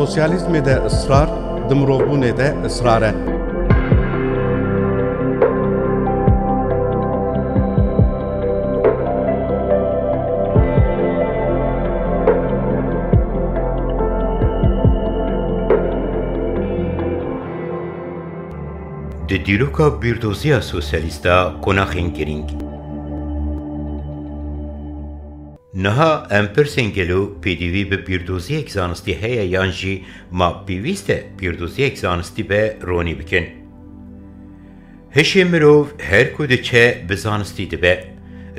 سوسیالیزم ده اصرار دمروبون ده اصراره د دیروکا بیردوزیا سوسیالیستا کناخین گرینگ نها امپرسنگلو پیدیوی به بیردوزی اکزانستی هیا یانجی ما بیویسته بیردوزی اکزانستی به رونی بکن هشی مروف هر کود چه بزانستی دبه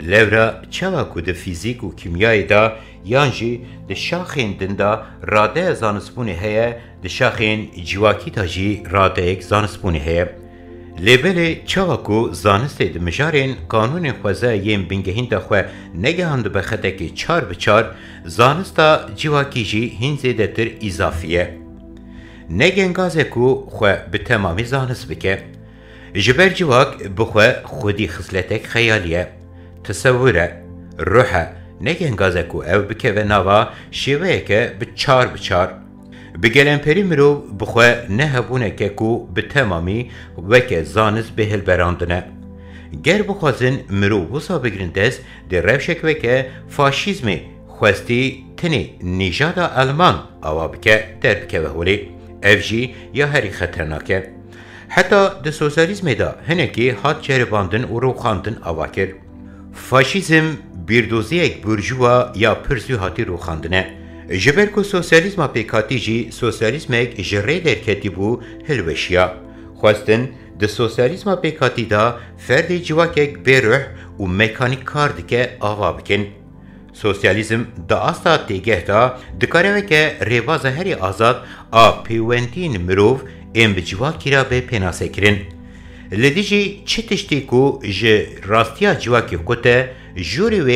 لورا چوا کود فیزیک و کیمیای دا یانجی د شاخین دندا راده زانسپونی هیا د شاخین جواکی تاجی راده اک زانسپونی هیا لیبل چاوکو زانسته د مجارین قانون خوزه یم بنگهین دخواه نگهاند بخده که 4x4 زانستا جواکی جی هین زیده تر اضافیه نگهنگازه کو خواه به تمامی زانس بکه جبر جواک بخواه خودی خسلتک خیالیه تصوره روحه نگهنگازه کو او بکه و نوا شیوه که به 4x4 بگلن پری مرو بخواه نه هبونه که کو به تمامی وکه زانس به هل براندنه گر بخوازن مرو بوسا بگرندز در روشک وکه فاشیزمی خواستی تنی نیجادا علمان آوا بکه در بکه وحولی افجی یا هری خطرناکه حتی ده سوسیالیزم دا هنکی هات جرباندن و رو خاندن آوا کر فاشیزم بیردوزی اک برجوا یا پرزو هاتی رو خاندنه جبر کو سوسیالیزم پیکاتی جی سوسیالیزم یک جره درکتی بو هلوشیا خواستن د سوسیالیزم پیکاتی دا فرد جواک یک بروح و مکانیک کار دکه آوا بکن سوسیالیزم دا استا تیگه دا دکاره که ریواز هری آزاد آ پیوندین مروف ام بجواکی را به پناسه کرن لدیجی چه تشتی کو ج راستیا جواکی کوته جوری و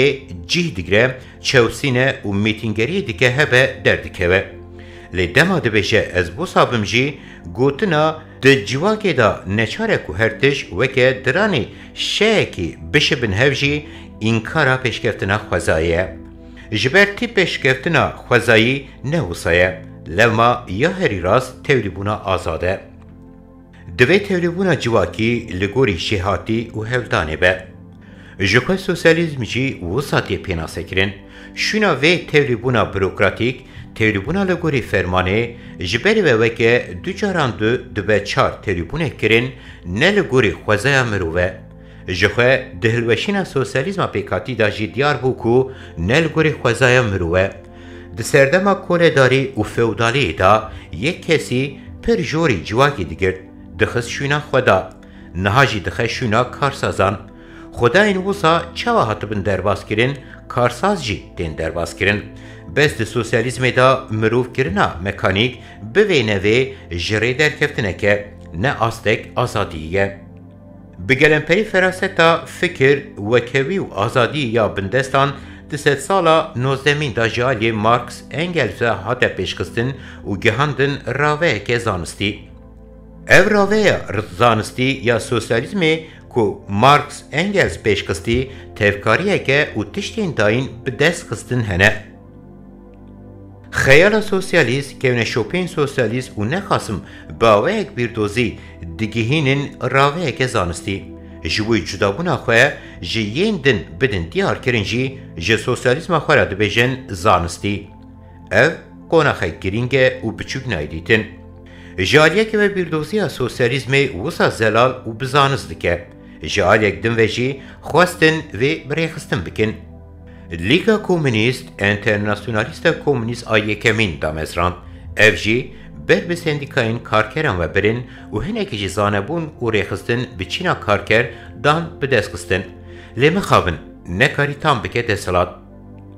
جه دیگره چوسینه و میتینگری دیگه هبه دردکه لی دما دبیشه از بو صابم جی گوتنا ده جواکی دا نچاره کو هرتش وکه درانی شیکی بشه بن هفجی اینکارا پیشکفتنا خوزایه جبر تی پیشکفتنا خوزایی نوسایه لما یا هری راست تولیبونا آزاده دوی تولیبونا جواکی لگوری شیحاتی و هفدانه به جوکای سوسیالیزم جی وساتی پیناسه کرن شونا وی تولیبونا بروکراتیک تولیبونا لگوری فرمانه جبری و وکه دو جاران دو به 4 تولیبونه کرن نه لگوری خوزای مروه جوکای دهلوشینا سوسیالیزم پیکاتی دا جی دیار بوکو نه لگوری خوزای مروه ده سردما کولداری و فیودالی دا یک کسی پر جوری جواکی دیگر دخص شونا خدا نهاجی دخص شونا کارسازان خدا این وسا چوا هاتبن درباز کرن کارساز جی دین درباز کرن بس د سوسیالیزم دا مروف کرنا مکانیک بوینه وی جری درکفتنه که نه آستک آزادیه بگلن پری فراستا فکر وکوی و آزادی یا بندستان دست سالا 19 دا جالی مارکس انگلز هاته پیشکستن و گهاندن راوه که زانستی او راوه زانستی یا سوسیالیزم کو مارکس انگلز پیشکستی تفکاریه که او تشتین داین به دست خستن هنه خیال سوسیالیست که اونه شوپین سوسیالیست و نخواستم باوه یک بیردوزی دیگهینن راوه که زانستی جوی جدابونا خواه جیین دن بدن دیار کرن جی سوسیالیزم خواه را دبیجن زانستی او قوناخه گرینگه و بچوک نایدیتن جالیه که بیردوزی سوسیالیزم وسا زلال و بزانست دکه جالیک دن وجی خواستن و بریخستن بکن لیگا کومونیست انترناسیونالیست کومونیست آیه کمین دامزران اف جی بر به سندیکاین کارکران و برن و هنگی جی زانبون و ریخستن بچینا کارکر دان بدستخستن لیمه خوابن نکاری تام بکه دستلات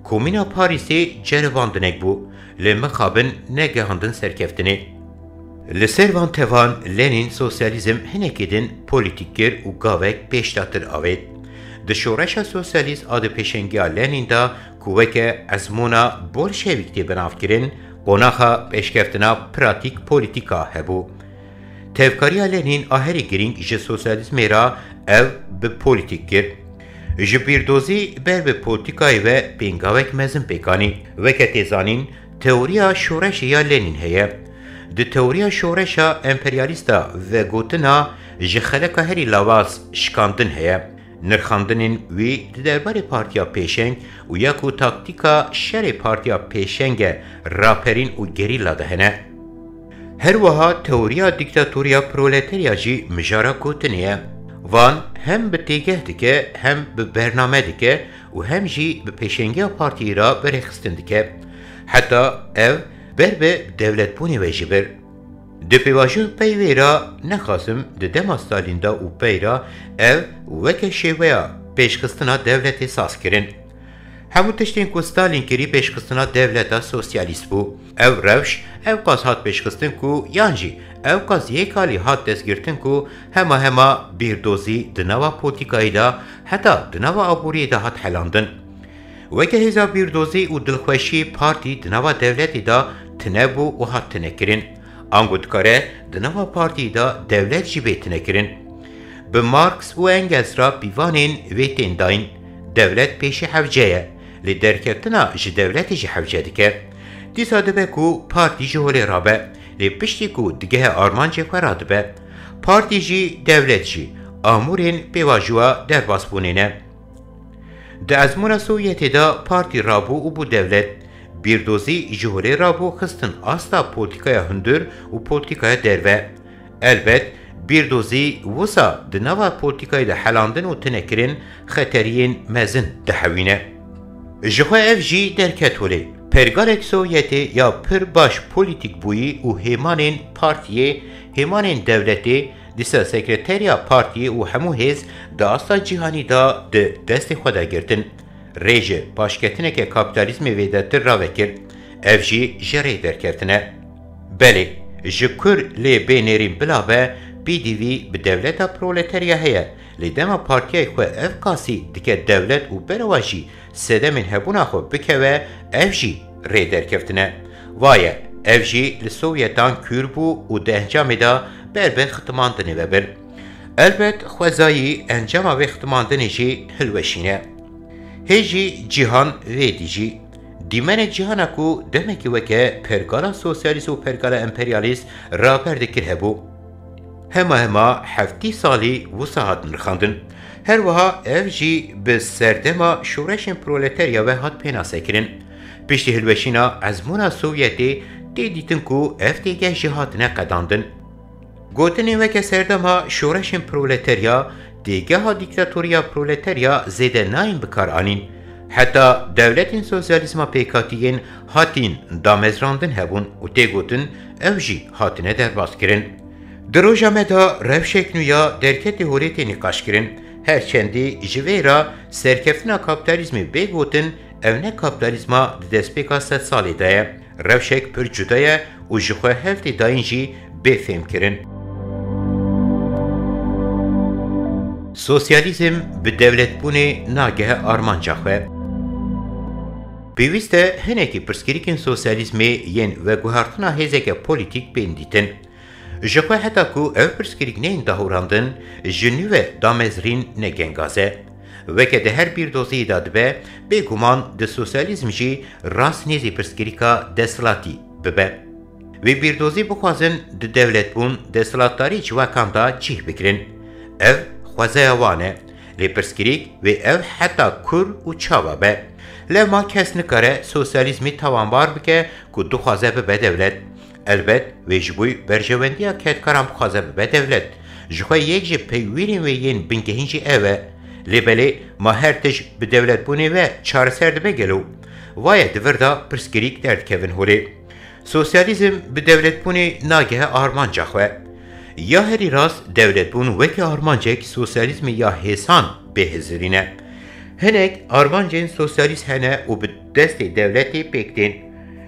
کومینا پاریسی جرواندنک بو لیمه خوابن نگهاندن سرکفتنی لسر وان توان لنین سوسیالیزم هنکیدن پولیتیکگر و گاوک پیشتاتر آوید د شورش سوسیالیست آد پیشنگیا لنین دا کوکه ازمونا بولشویک دی بناف کرن قوناخا پیشکفتنا پراتیک پولیتیکا هبو تفکاریا لنین آهری گرینگ جه سوسیالیزم را او به پولیتیکگر جه بیردوزی بر به پولیتیکای و پینگاوک مزم پیکانی وکه تیزانین تئوریا شورش یا لنین هیه د تئوریا شورشا امپریالیستا و گوتنا جخلک هری لاواز شکاندن هیا نرخاندنین وی درباره پارتیا پیشنگ و یکو تاکتیکا شر پارتیا پیشنگ راپرین و گریلا دهنه. هر وها تئوریا دیکتاتوریا پرولتریا جی مجارا گوتنیه. وان هم به تیگه دکه هم به برنامه دکه و هم جی به پیشنگی پارتی را برخستن دکه. حتی او بر به دولت بونی ویجی بر. د پیواژو پیوی را نخواستم د دما ستالین دا و پی را او وکه شیویا پیشخستنا دولت ساز کرن. همو تشتین که ستالین کری پیشخستنا دولت سوسیالیست بو. او روش او قاس هات پیشخستن که یانجی او قاس یک حالی هات دستگرتن که همه بیردوزی دنوا پولیتیکایی دا حتی دنوا آبوری دا هات حلاندن. وکه هزا بیردوزی و دلخوشی پارتی دنوا دولتی دا تنبو و هات تنکرن. آنگودکاره دنوا پارتی دا دولت جی بیتنه کرن. به مارکس و انگلز را بیوانین ویتین داین دولت پیش حوجه لی درکتنا جی دولت جی حوجه دکه. دیسا دبه کو پارتی جی هولی رابه لی پشتی کو دگه آرمان جی خوراد به. پارتی جی دولت جی آمورین پیواجوا در باسپونینه. ده ازمون سویتی دا پارتی رابو و بو دولت بیردوزی جهوری را بو خستن asla politikaya hündür و politikaya derve. Elbet بیردوزی وسا دنوا politikayı da halandın و تنکرین خطریین مزن دهوینه. جخوا اف جی درکت ولی پرگارک سویتی یا پر باش politik بویی و هیمانین پارتیه هیمانین دولتی دیسا سکرتریا پارتیه و همو هز دا asla جیهانی دا دست خدا گرتن. ریجه پاشکتنه که کابیتالیزم ویدتر را وکر اف جی جره درکتنه. بله جکر لی بینرین بلابه بی دیوی به دولت پرولتریا هیا لی دما پارتیای خواه اف کاسی دکه دولت و برواجی سده من هبونا خو بکوه اف جی ری درکتنه. وایه اف جی لسویتان کور بو و ده انجام دا بربه ختماندنه وبر. البت خوزایی انجام و ختماندنه جی هلوشینه. هجی جیهان ویدیجی دیمن جیهانا کو دمکی وکه پرگالا سوسیالیست و پرگالا امپریالیست را پردکر هبو. هما هفتی سالی وساعت نرخاندن. هر وها اف جی به سردما شورشن پرولتریا و هات پیناسه کرن. پشتی هلوشینا ازمونا سوویتی دیدیتن کو اف دیگه جهات نقداندن. گوتنی وکه سردما شورشن پرولتریا دیگه ها دیکتاتوریا پرولتریا زیده ناین بکار آنین. حتی دولتین سوسیالیسما پیکاتیین هاتین دامزراندن هبون و تیگوتن او جی هاتنه در باز کرن. در جامعه روشکنویا درکت هوریتی نقاش کرن. هرچندی جویرا سرکفتنا کابیتالیزمی بگوتن او نه کابیتالیزما دست پیکا 100 سالی دایه. روشک پر جدایه و جخواه هفتی داین جی بفهم کرن. سوسیالیزم به دولت بونه ناگه آرمانجا خواه. بیوسته هنکی پرسکریکن سوسیالیزمی ین و گوهارتنا هزک پولیتیک بیندیتن. جخواه حتی که او پرسکریک نین دهوراندن جنوه دامزرین نگنگازه. وکه ده هر بیر دوزی دادبه بگومان ده سوسیالیزم جی راست نیزی پرسکریکا دستلاتی ببه. و بیر دوزی بخوازن ده دولت بون دستلاتاری جواکان دا چیه بکرن. او خوازه وانه لی پرسکریک و او حتی کور و چاوا به. لما کس نکاره سوسیالیزمی توانبار بکه که دو خوازه به دولت. البت و جبوی برجواندیا کتکارم خوازه به دولت. جخواه یک جی پیویرین و ین بنگهین جی اوه. لی بلی ما هرتش به دولت بونه و چار سرد بگلو. وای دوردا پرسکریک درد کون هوری. سوسیالیزم به دولت بونه ناگه آرمانجا خواه. یا هری راست دولت بون وکی آرمانجک سوسیالیزم یا حسان به هزرینه. هنک آرمانجین سوسیالیست هنه و به دست دولتی پیکتین.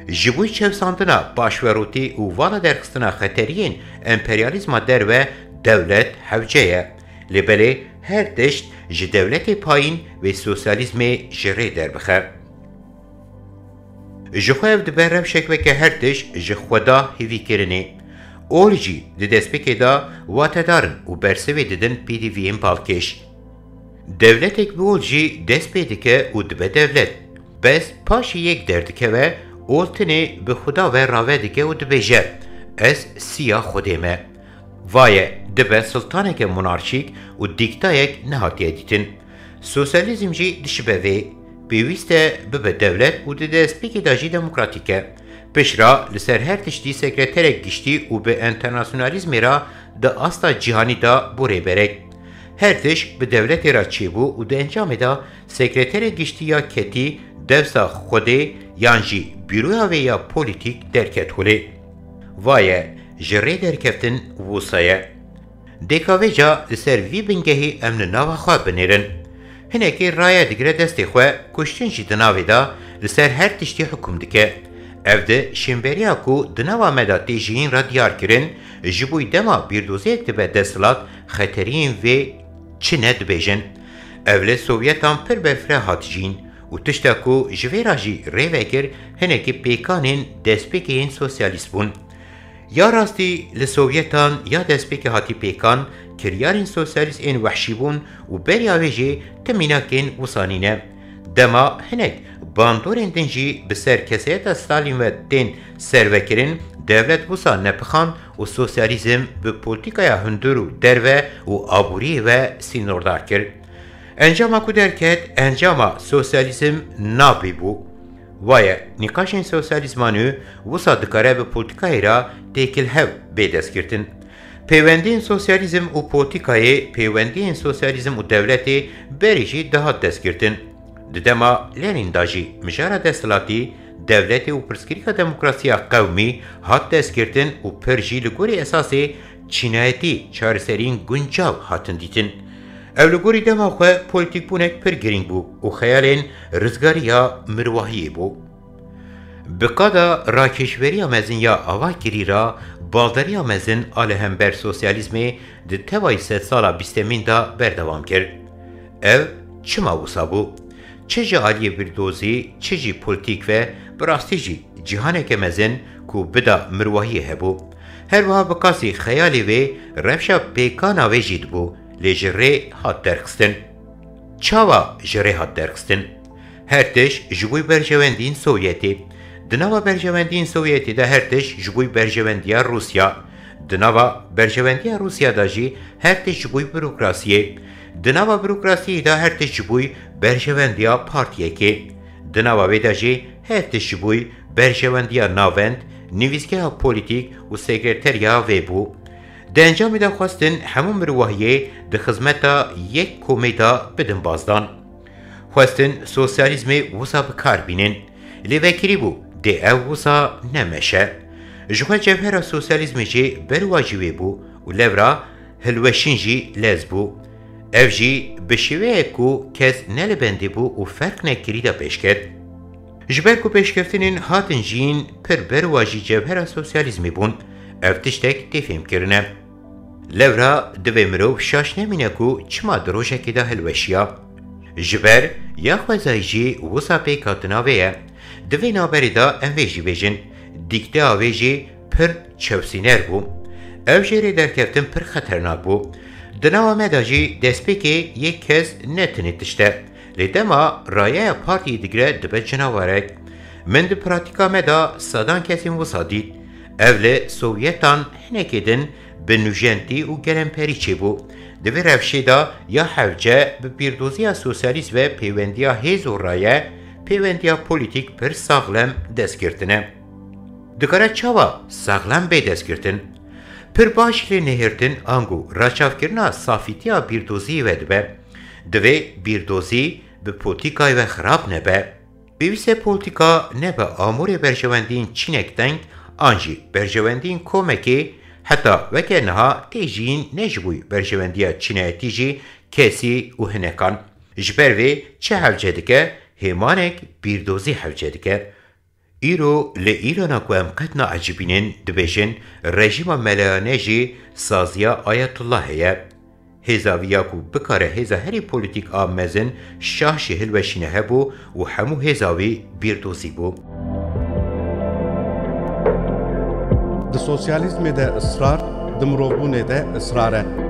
جبوی چوساندنا باشوروتی و والا درخستنا خطرین امپریالیزم در و دولت حوجه لبله هر دشت ج دولت پایین و سوسیالیزم جره در بخر. جخواه دبر روشک وکه هر دشت ج خدا هیوی کرنه. اولجی ده دست بکه دا واتدارن و برسوی ددن پیدی ویم بالکش. دولتک به اولجی دست بیده که او دبه دولت. بس پاش یک درده که و اولتنه به خدا و راوه دکه او دبه جه. از سیا خودمه وای دبه سلطانک منارشیک و دیکتایک نهاتیه دیتن سوسیالیزم جی دشبه پیوسته به دولت و دستپیکی داجی دموکراتیکه پشرا لسر هر تشتی سکرترک گشتی و به انترناسیونالیزم را ده آستا جهانی دا بوره برک هر تش به دولت را چیبو و ده انجام دا سکرترک گشتی یا کتی دوسا خوده یانجی بیرویا و یا پولیتیک درکت هوله وای جره درکفتن ووسایه دیکاوی جا لسر وی بنگهی امن ناوا خواه بنیرن هنکی رایه دیگره دستی خواه کشتن جی دناوی دا لسر هر تشتی حکم دکه evde şimberiya ku dınava meda tejiyên ra diyar kirin ji bûî dema bîrdoziyek dibe desthilat xeteriyên vê çi ne dibêjin evlê Sovyetan pir berfireh hatijîn û tişta ku ji vê ra jî rêvekir hinekî pêkanên destpêkeyên sosyalîst bûn ya rastî li Sovyetan ya destpêkê hatî pêkan kiryarên sosyalîst ên wehşî bûn û beriya wê jî timînakên wisanî ne dema hinek bandorên din jî bi ser keseyeta Stalin ve tên servekirin devlet wisa nepixan û sosyalîzm bi polîtikaya hundir û derve û aboriyê ve sînordar kir. Encama ku derket encama sosyalîzm nabî bû. Waye nîqaşên sosyalîzmanî wisa dikare bi polîtikayê ra têkilhev bêdestgirtin. Peywendiyên sosyalîzm û polîtikayê peywendiyên sosyalîzm û devletê berî jî dihat destgirtin. Di dema Lenin da jî mijara desthilatî devletê û pirsgirêka demokrasiya qewmî hat destgirtin û pir jî li gorî esasê çînayetî çareseriyên guncav hatin dîtin. Ev li gorî dema xwe polîtîkbûnek pir girîng bû û xeyalên rizgariya mirwahiyê bû. Bi qada rakeşveriya mezin ya avakirî ra baldariya mezin alihember sosyalîzmê di tevayî sed sala bîstemîn da berdewam kir. Ev çima wisa bû? Çi ji aliyê bîrdozî, çi jî polîtîk ve bi rastî jî cîhaneke mezin ku bida mirwahiyê hebû. Her wiha bi qasî xeyalê wê rewşa pêkana wê jî dibû lê ji rê hat derxistin. Çawa ji rê hat derxistin? Her tişt ji bo berjewendiyên Sovyetê. Di nava berjewendiyên Sovyetê de her tişt ji bo berjewendiya Rusya. Di nava berjewendiya Rusya da jî her tişt ji bo bürokrasiyê. Di nava bürokrasiyê de her tişt ji bo berjewendiya partiyekê. Di nava wê de jî her tişt ji bo berjewendiya navend, nivîsgeha polîtîk û sekreteriya wê bû. Di encamê de xwestin hemû mirwahiyê di xizmeta yek komê da bidin bazdan. Xwestin sosyalîzmê wisa bikar bînin. Lê vekirî bû dê ew wisa nemeşe. Ji xwe cewhera sosyalîzmê jî berwa jî wê bû û levra hilweşîn jî lez bû. Ev jî bi şêweyek ku kes nelibendî bû û ferq nekirî de pêşket. Ji ber ku pêşkeftinên hatin jîn pir berwa jî cewhera sosyalîzmê bûn, ev tiştek tê fêmkirine. Levra divê mirov şaş nemîne ku çima di rojekê de hilweşiya. Ji ber ya xwezayî jî wisa pêkhatina wê ye. Divê naberê da em vê jî bêjin, dîkteya wê jî pir çewsîner bû. Ev jê rê derkeftin pir xeternak bû. Di nava me da jî destpêkê yek kes netinê tişte. Lê dema rayeya partiyê digire dibe cinawarek. Min di pratika me da sadan kesên wisa dît. Ev li Sovyetan hinekê din bi nûjentî û gelemperî çêbû. Di vê rewşê da ya hewce bi pîrdoziya sosyalîst ve peywendiya hêz û raye, peywendiya polîtîk pir saxlem destgirtine. Dikare çawa saxlem bê destgirtin? Pir baş lê nehirtin angu raçavkirina safîtiya pîrdoziyê ve dibe. Divê pîrdozî bi polîtikayê ve xirab nebe. Pêwîst e polîtika nebe amûrê berjewendiyên Çînek deng an jî berjewendiyên komekê heta veke niha tê jîn ne ji bo berjewendiya çînayetî jî kesî û hinekan. Ji ber vê çi hewce dike? Hêmanek pîrdozî hewce dike. Îro li Îrana ku em qet naecibînin dibêjin rejîma meleyanê jî saziya Ayetullah heye. Hêzaviya ku bikare hêza herî polîtîk a mezin şah jî hilweşîne hebû û hemû hêza wî pîrdozî bû. Di sosyalîzmê de ısrar, di mirovbûnê de ısrar e.